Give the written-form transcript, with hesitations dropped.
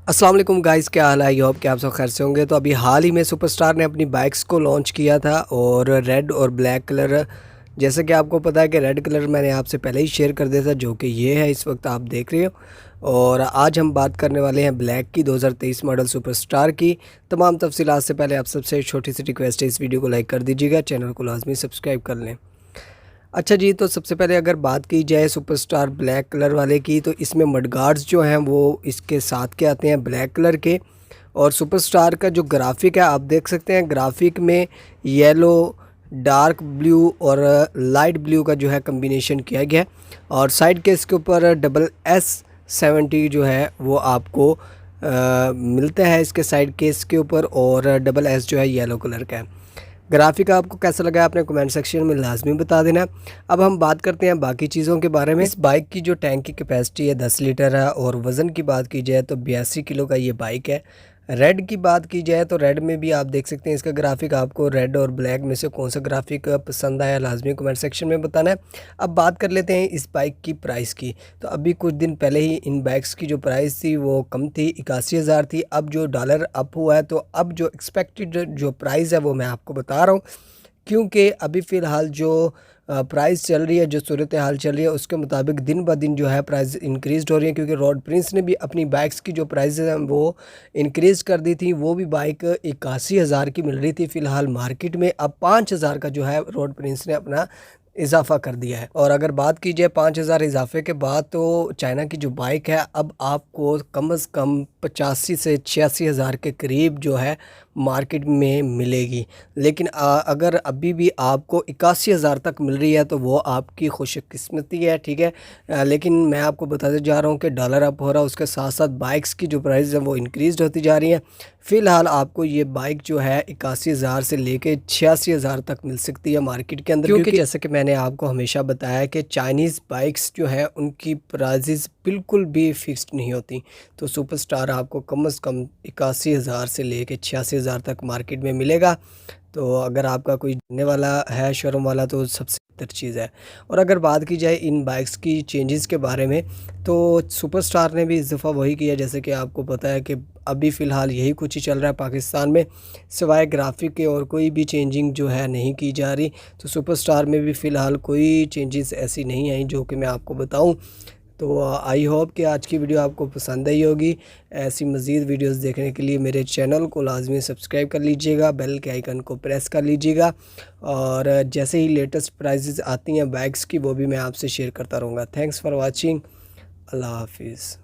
अस्सलाम वालेकुम गाइस, क्या हाल है? आई होप कि आप सब खैर से होंगे। तो अभी हाल ही में सुपरस्टार ने अपनी बाइक्स को लॉन्च किया था और रेड और ब्लैक कलर, जैसे कि आपको पता है कि रेड कलर मैंने आपसे पहले ही शेयर कर दिया था, जो कि ये है इस वक्त आप देख रहे हो। और आज हम बात करने वाले हैं ब्लैक की 2023 मॉडल सुपरस्टार की। तमाम तफसीलात से पहले आप सबसे एक छोटी सी रिक्वेस्ट है, इस वीडियो को लाइक कर दीजिएगा, चैनल को लाजमी सब्सक्राइब कर लें। अच्छा जी, तो सबसे पहले अगर बात की जाए सुपरस्टार ब्लैक कलर वाले की, तो इसमें मडगार्ड्स जो हैं वो इसके साथ के आते हैं ब्लैक कलर के। और सुपरस्टार का जो ग्राफिक है आप देख सकते हैं, ग्राफिक में येलो, डार्क ब्लू और लाइट ब्लू का जो है कम्बिनेशन किया गया है। और साइड के इसके ऊपर SS70 जो है वो आपको मिलता है इसके साइड केस के ऊपर, और SS जो है येलो कलर का है। ग्राफिक आपको कैसा लगा आपने कमेंट सेक्शन में लाजमी बता देना। अब हम बात करते हैं बाकी चीज़ों के बारे में। इस बाइक की जो टैंक की कैपेसिटी है 10 लीटर है, और वज़न की बात की जाए तो 82 किलो का ये बाइक है। रेड की बात की जाए तो रेड में भी आप देख सकते हैं इसका ग्राफिक। आपको रेड और ब्लैक में से कौन सा ग्राफिक पसंद आया लाजमी कमेंट सेक्शन में बताना है। अब बात कर लेते हैं इस बाइक की प्राइस की। तो अभी कुछ दिन पहले ही इन बाइक्स की जो प्राइस थी वो कम थी, 81,000 थी। अब जो डॉलर अप हुआ है, तो अब जो एक्सपेक्टेड जो प्राइस है वो मैं आपको बता रहा हूँ, क्योंकि अभी फ़िलहाल जो प्राइस चल रही है, जो सूरत हाल चल रही है, उसके मुताबिक दिन ब दिन जो है प्राइस इंक्रीज़ हो रही है। क्योंकि रोड प्रिंस ने भी अपनी बाइक्स की जो प्राइसेस हैं वो इंक्रीज़ कर दी थी। वो भी बाइक 81,000 की मिल रही थी फ़िलहाल मार्केट में। अब 5,000 का जो है रोड प्रिंस ने अपना इजाफ़ा कर दिया है। और अगर बात की जाए 5,000 इजाफे के बाद, तो चाइना की जो बाइक है अब आपको कम से कम 85 से 86,000 के करीब जो है मार्केट में मिलेगी। लेकिन अगर अभी भी आपको 81,000 तक मिल रही है तो वो आपकी खुशकिस्मती है, ठीक है। लेकिन मैं आपको बताते जा रहा हूँ कि डॉलर अप हो रहा है, उसके साथ साथ बाइक्स की जो प्राइस है वो इंक्रीज़ होती जा रही है। फ़िलहाल आपको ये बाइक जो है 81,000 से लेके 86,000 तक मिल सकती है मार्केट के अंदर। क्योंकि जैसे कि मैंने आपको हमेशा बताया कि चाइनीज़ बाइक्स जो है उनकी प्राइसेस बिल्कुल भी फ़िक्स्ड नहीं होती। तो सुपरस्टार आपको कम से कम 81,000 से लेके 86,000 तक मार्केट में मिलेगा। तो अगर आपका कोई जानने वाला है शोरूम वाला, तो सबसे बेहतर चीज़ है। और अगर बात की जाए इन बाइक्स की चेंजेस के बारे में, तो सुपरस्टार ने भी इस दफ़ा वही किया, जैसे कि आपको पता है कि अभी फ़िलहाल यही कुछ ही चल रहा है पाकिस्तान में, सिवाय ग्राफिक के और कोई भी चेंजिंग जो है नहीं की जा रही। तो सुपरस्टार में भी फ़िलहाल कोई चेंजेस ऐसी नहीं आई जो कि मैं आपको बताऊं। तो आई होप कि आज की वीडियो आपको पसंद आई होगी। ऐसी मज़ीद वीडियोस देखने के लिए मेरे चैनल को लाजमी सब्सक्राइब कर लीजिएगा, बेल के आइकन को प्रेस कर लीजिएगा। और जैसे ही लेटेस्ट प्राइजेज़ आती हैं बाइक्स की, वो भी मैं आपसे शेयर करता रहूँगा। Thanks for watching. अल्लाह हाफिज़।